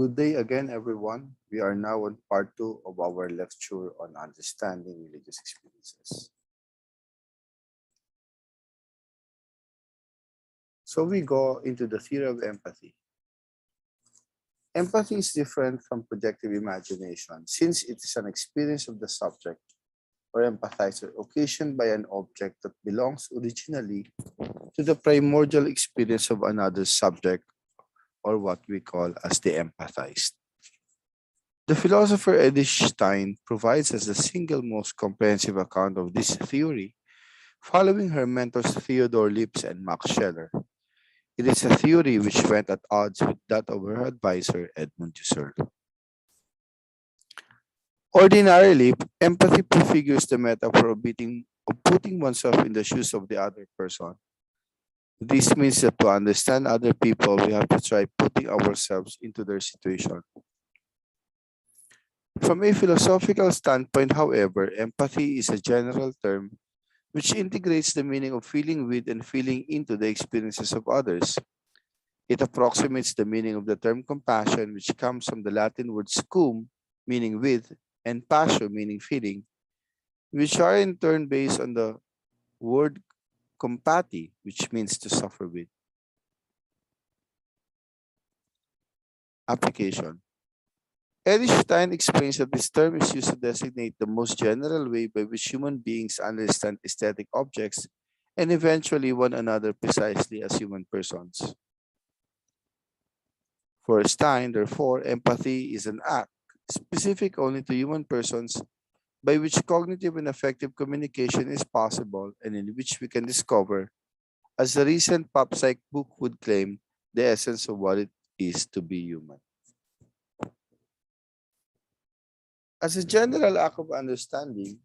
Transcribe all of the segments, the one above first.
Good day again, everyone. We are now on part two of our lecture on understanding religious experiences. So we go into the theory of empathy. Empathy is different from projective imagination since it is an experience of the subject or empathizer occasioned by an object that belongs originally to the primordial experience of another subject or what we call as the empathized. The philosopher Edith Stein provides us the single most comprehensive account of this theory, following her mentors Theodore Lipps and Max Scheler. It is a theory which went at odds with that of her advisor Edmund Husserl. Ordinarily, empathy prefigures the metaphor of putting oneself in the shoes of the other person. This means that to understand other people, we have to try putting ourselves into their situation. From a philosophical standpoint, however, empathy is a general term which integrates the meaning of feeling with and feeling into the experiences of others. It approximates the meaning of the term compassion, which comes from the Latin words cum, meaning with, and passio, meaning feeling, which are in turn based on the word compati, which means to suffer with. Application. Edelstein explains that this term is used to designate the most general way by which human beings understand aesthetic objects and eventually one another precisely as human persons. For Stein, therefore, empathy is an act specific only to human persons by which cognitive and affective communication is possible and in which we can discover, as the recent pop psych book would claim, the essence of what it is to be human. As a general act of understanding,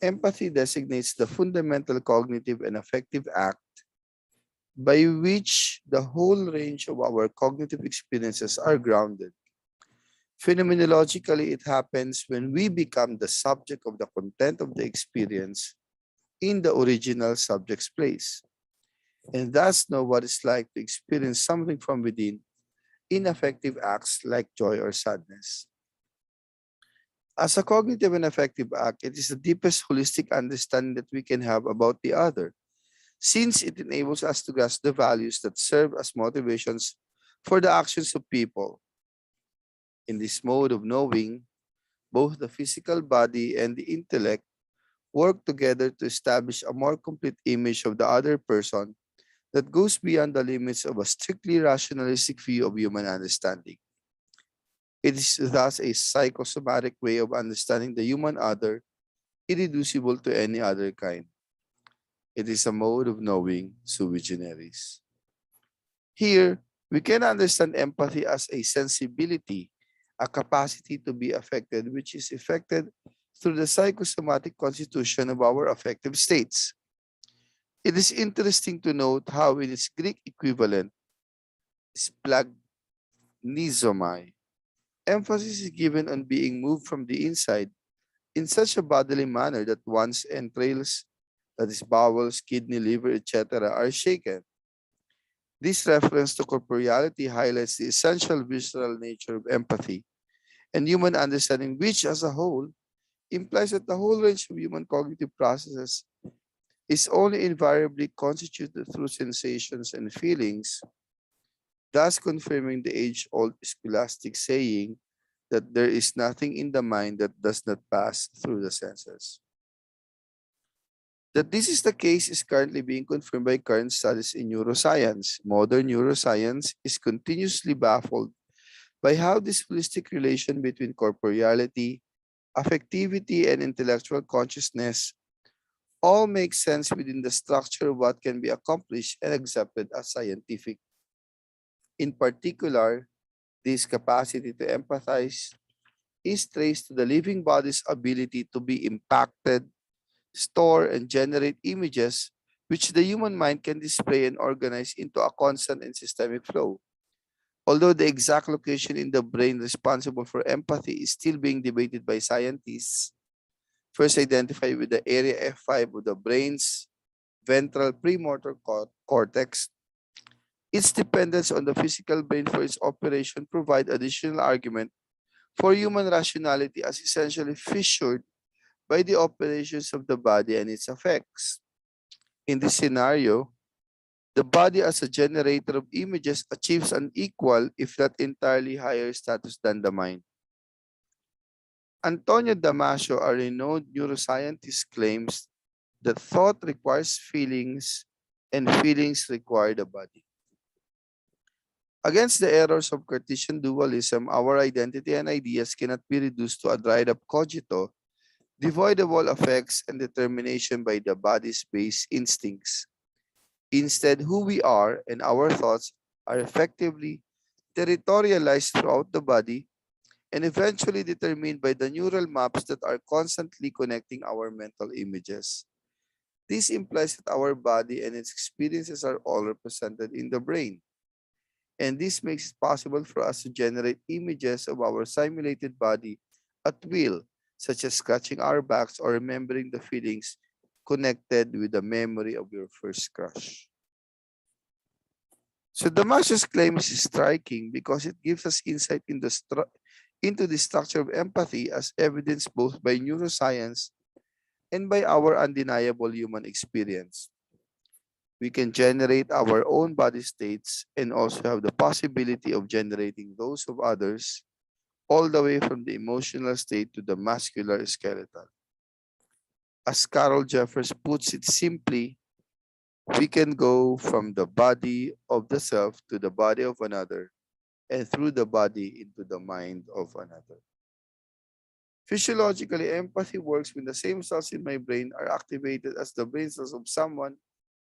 empathy designates the fundamental cognitive and affective act by which the whole range of our cognitive experiences are grounded. Phenomenologically, it happens when we become the subject of the content of the experience in the original subject's place, and thus know what it's like to experience something from within in affective acts like joy or sadness. As a cognitive and affective act, it is the deepest holistic understanding that we can have about the other, since it enables us to grasp the values that serve as motivations for the actions of people. In this mode of knowing, both the physical body and the intellect work together to establish a more complete image of the other person that goes beyond the limits of a strictly rationalistic view of human understanding. It is thus a psychosomatic way of understanding the human other, irreducible to any other kind. It is a mode of knowing sui generis. Here, we can understand empathy as a sensibility, a capacity to be affected, which is affected through the psychosomatic constitution of our affective states. It is interesting to note how in its Greek equivalent, splagnisomai, emphasis is given on being moved from the inside in such a bodily manner that one's entrails, that is bowels, kidney, liver, etc., are shaken. This reference to corporeality highlights the essential visceral nature of empathy and human understanding, which as a whole implies that the whole range of human cognitive processes is only invariably constituted through sensations and feelings, thus confirming the age-old scholastic saying that there is nothing in the mind that does not pass through the senses. That this is the case is currently being confirmed by current studies in neuroscience. Modern neuroscience is continuously baffled by how this holistic relation between corporeality, affectivity, and intellectual consciousness all make sense within the structure of what can be accomplished and accepted as scientific. In particular, this capacity to empathize is traced to the living body's ability to be impacted, store, and generate images which the human mind can display and organize into a constant and systemic flow. Although the exact location in the brain responsible for empathy is still being debated by scientists, first identified with the area F5 of the brain's ventral premotor cortex, Its dependence on the physical brain for its operation provide additional argument for human rationality as essentially fissured by the operations of the body and its effects. In this scenario, the body as a generator of images achieves an equal, if not entirely higher status than the mind. Antonio Damasio, a renowned neuroscientist, claims that thought requires feelings and feelings require the body. Against the errors of Cartesian dualism, our identity and ideas cannot be reduced to a dried up cogito, devoid of all effects and determination by the body's base instincts. Instead, who we are and our thoughts are effectively territorialized throughout the body and eventually determined by the neural maps that are constantly connecting our mental images. This implies that our body and its experiences are all represented in the brain. And this makes it possible for us to generate images of our simulated body at will, such as scratching our backs or remembering the feelings connected with the memory of your first crush. So Damasio's claim is striking because it gives us insight into the structure of empathy as evidenced both by neuroscience and by our undeniable human experience. We can generate our own body states and also have the possibility of generating those of others, all the way from the emotional state to the muscular skeletal. As Carol Jeffers puts it simply, we can go from the body of the self to the body of another and through the body into the mind of another. Physiologically, empathy works when the same cells in my brain are activated as the brain cells of someone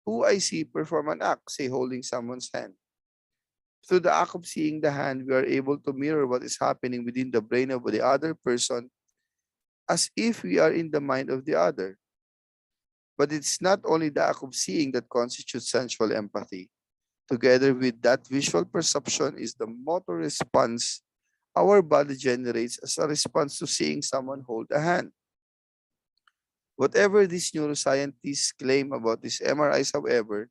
who I see perform an act, say holding someone's hand. Through the act of seeing the hand, we are able to mirror what is happening within the brain of the other person as if we are in the mind of the other. But it's not only the act of seeing that constitutes sensual empathy. Together with that visual perception is the motor response our body generates as a response to seeing someone hold a hand. Whatever these neuroscientists claim about these MRIs, however,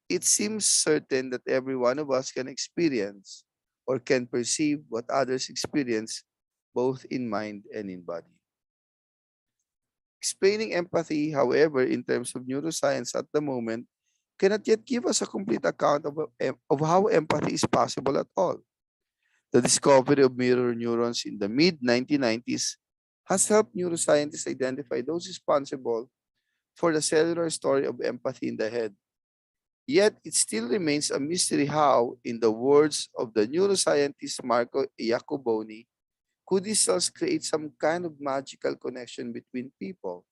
it seems certain that every one of us can experience or can perceive what others experience both in mind and in body. Explaining empathy, however, in terms of neuroscience at the moment, cannot yet give us a complete account of how empathy is possible at all. The discovery of mirror neurons in the mid 1990s has helped neuroscientists identify those responsible for the cellular story of empathy in the head. Yet, it still remains a mystery how, in the words of the neuroscientist Marco Iacoboni, could these cells create some kind of magical connection between people?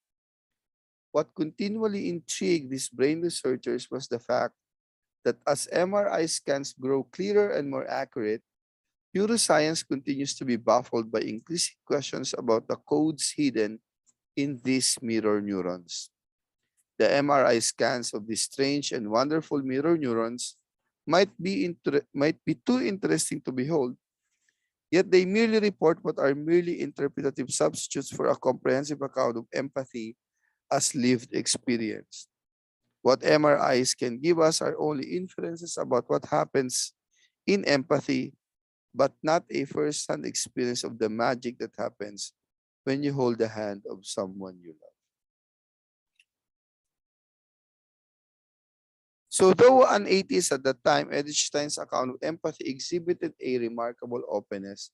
What continually intrigued these brain researchers was the fact that as MRI scans grow clearer and more accurate, neuroscience continues to be baffled by increasing questions about the codes hidden in these mirror neurons. The MRI scans of these strange and wonderful mirror neurons might be too interesting to behold, yet they merely report what are merely interpretative substitutes for a comprehensive account of empathy as lived experience. What MRIs can give us are only inferences about what happens in empathy, but not a first-hand experience of the magic that happens when you hold the hand of someone you love. So though an atheist at that time, Edelstein's account of empathy exhibited a remarkable openness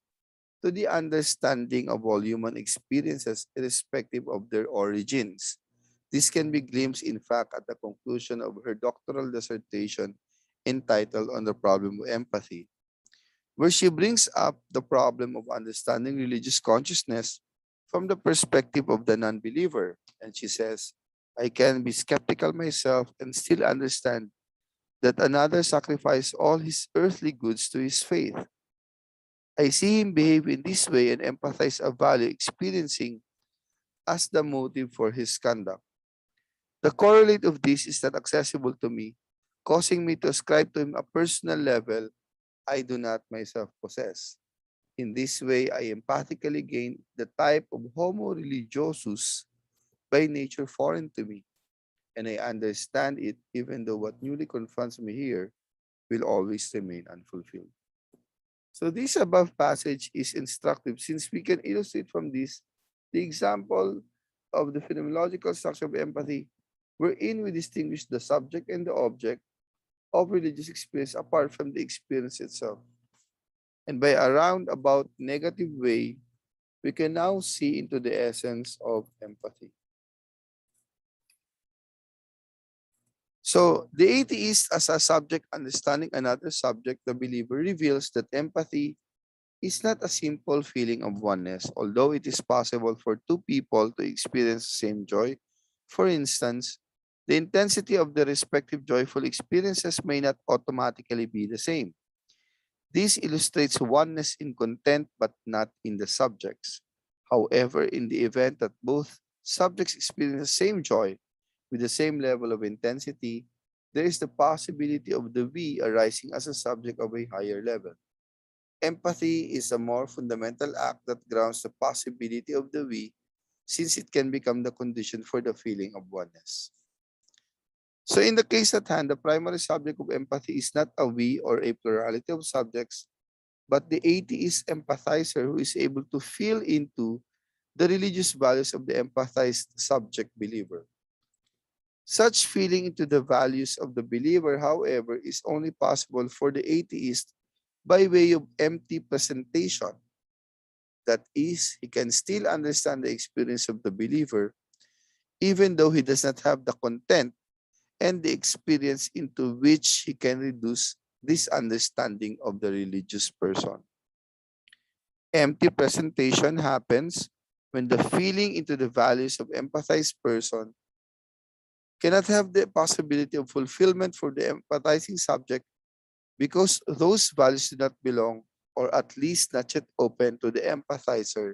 to the understanding of all human experiences irrespective of their origins. This can be glimpsed, in fact, at the conclusion of her doctoral dissertation entitled On the Problem of Empathy, where she brings up the problem of understanding religious consciousness from the perspective of the non-believer. And she says, I can be skeptical myself and still understand that another sacrificed all his earthly goods to his faith. I see him behave in this way and empathize a value experiencing as the motive for his conduct. The correlate of this is not accessible to me, causing me to ascribe to him a personal level I do not myself possess. In this way, I empathically gain the type of homo religiosus by nature foreign to me, and I understand it even though what newly confronts me here will always remain unfulfilled. So this above passage is instructive since we can illustrate from this the example of the phenomenological structure of empathy, wherein we distinguish the subject and the object of religious experience apart from the experience itself. And by a roundabout negative way, we can now see into the essence of empathy. So the atheist as a subject understanding another subject, the believer reveals that empathy is not a simple feeling of oneness, although it is possible for two people to experience the same joy. For instance, the intensity of the respective joyful experiences may not automatically be the same. This illustrates oneness in content but not in the subjects. However, in the event that both subjects experience the same joy with the same level of intensity, there is the possibility of the we arising as a subject of a higher level. Empathy is a more fundamental act that grounds the possibility of the we, since it can become the condition for the feeling of oneness. So in the case at hand, the primary subject of empathy is not a we or a plurality of subjects, but the atheist empathizer who is able to feel into the religious values of the empathized subject believer. Such feeling into the values of the believer, however, is only possible for the atheist by way of empty presentation. That is, he can still understand the experience of the believer, even though he does not have the content and the experience into which he can reduce this understanding of the religious person. Empty presentation happens when the feeling into the values of empathized person cannot have the possibility of fulfillment for the empathizing subject because those values do not belong or at least not yet open to the empathizer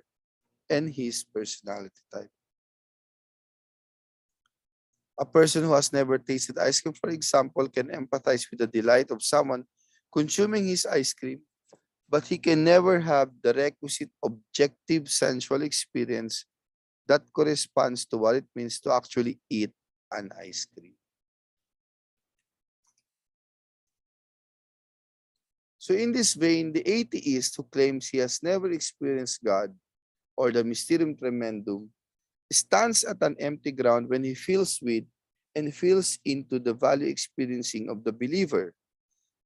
and his personality type. A person who has never tasted ice cream, for example, can empathize with the delight of someone consuming his ice cream, but he can never have the requisite objective sensual experience that corresponds to what it means to actually eat an ice cream. So in this vein, the atheist who claims he has never experienced God or the mysterium tremendum stands at an empty ground when he feels with and feels into the value experiencing of the believer.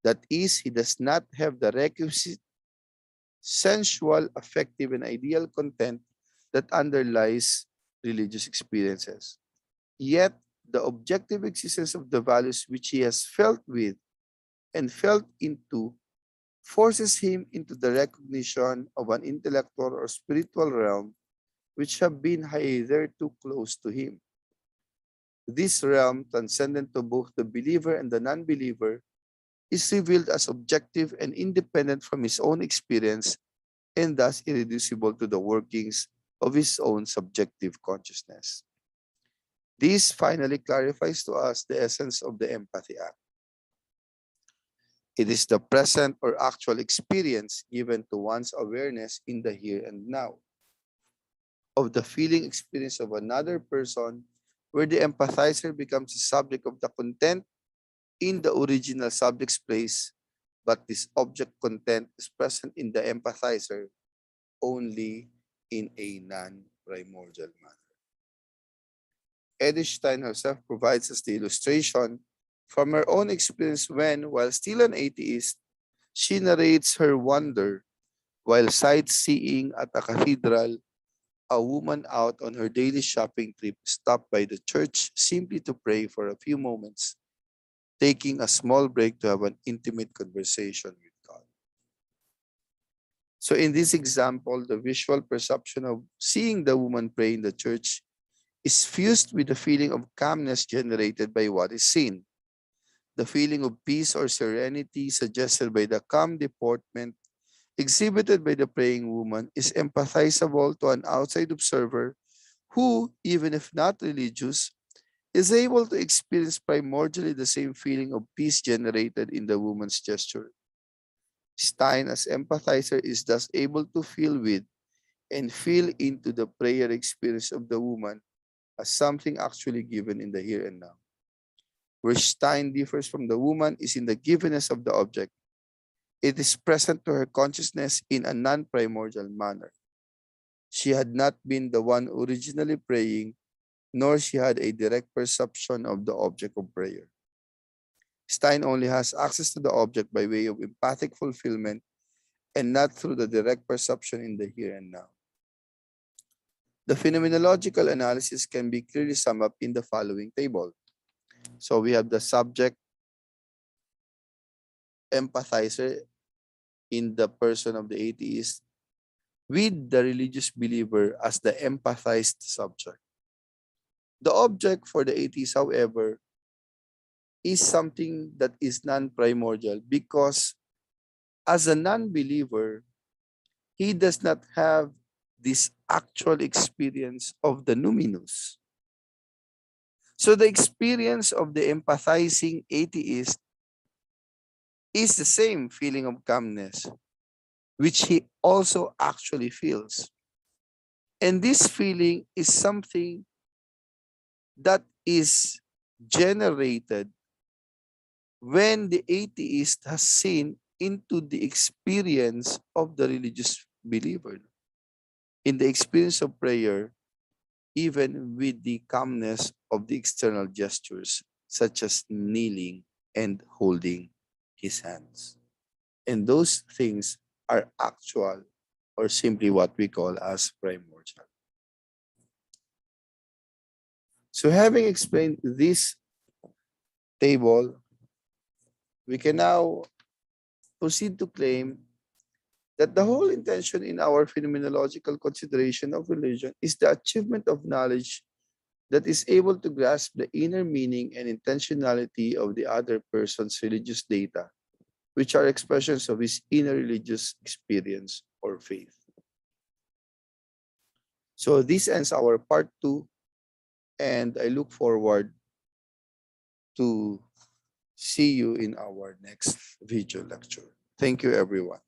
That is, he does not have the requisite sensual, affective, and ideal content that underlies religious experiences. Yet, the objective existence of the values which he has felt with and felt into forces him into the recognition of an intellectual or spiritual realm which have been hitherto close to him. This realm, transcendent to both the believer and the non-believer, is revealed as objective and independent from his own experience and thus irreducible to the workings of his own subjective consciousness. This finally clarifies to us the essence of the empathy act. It is the present or actual experience given to one's awareness in the here and now of the feeling experience of another person where the empathizer becomes the subject of the content in the original subject's place, but this object content is present in the empathizer only in a non-primordial manner. Edith Stein herself provides us the illustration from her own experience when, while still an atheist, she narrates her wonder while sightseeing at a cathedral. A woman out on her daily shopping trip stopped by the church simply to pray for a few moments, taking a small break to have an intimate conversation with God. So in this example, the visual perception of seeing the woman pray in the church is fused with the feeling of calmness generated by what is seen. The feeling of peace or serenity suggested by the calm deportment exhibited by the praying woman is empathizable to an outside observer who, even if not religious, is able to experience primordially the same feeling of peace generated in the woman's gesture. Stein, as empathizer, is thus able to feel with and feel into the prayer experience of the woman as something actually given in the here and now. Where Stein differs from the woman is in the givenness of the object. It is present to her consciousness in a non-primordial manner. She had not been the one originally praying, nor she had a direct perception of the object of prayer. Stein only has access to the object by way of empathic fulfillment and not through the direct perception in the here and now. The phenomenological analysis can be clearly summed up in the following table. So we have the subject empathizer in the person of the atheist with the religious believer as the empathized subject. The object for the atheist, however, is something that is non-primordial because as a non-believer, he does not have this actual experience of the numinous. So the experience of the empathizing atheist is the same feeling of calmness, which he also actually feels. And this feeling is something that is generated when the atheist has seen into the experience of the religious believer. In the experience of prayer, even with the calmness of the external gestures, such as kneeling and holding his hands. And those things are actual or simply what we call as primordial. So having explained this table, we can now proceed to claim that the whole intention in our phenomenological consideration of religion is the achievement of knowledge that is able to grasp the inner meaning and intentionality of the other person's religious data, which are expressions of his inner religious experience or faith. So this ends our part 2, and I look forward to see you in our next video lecture. Thank you, everyone.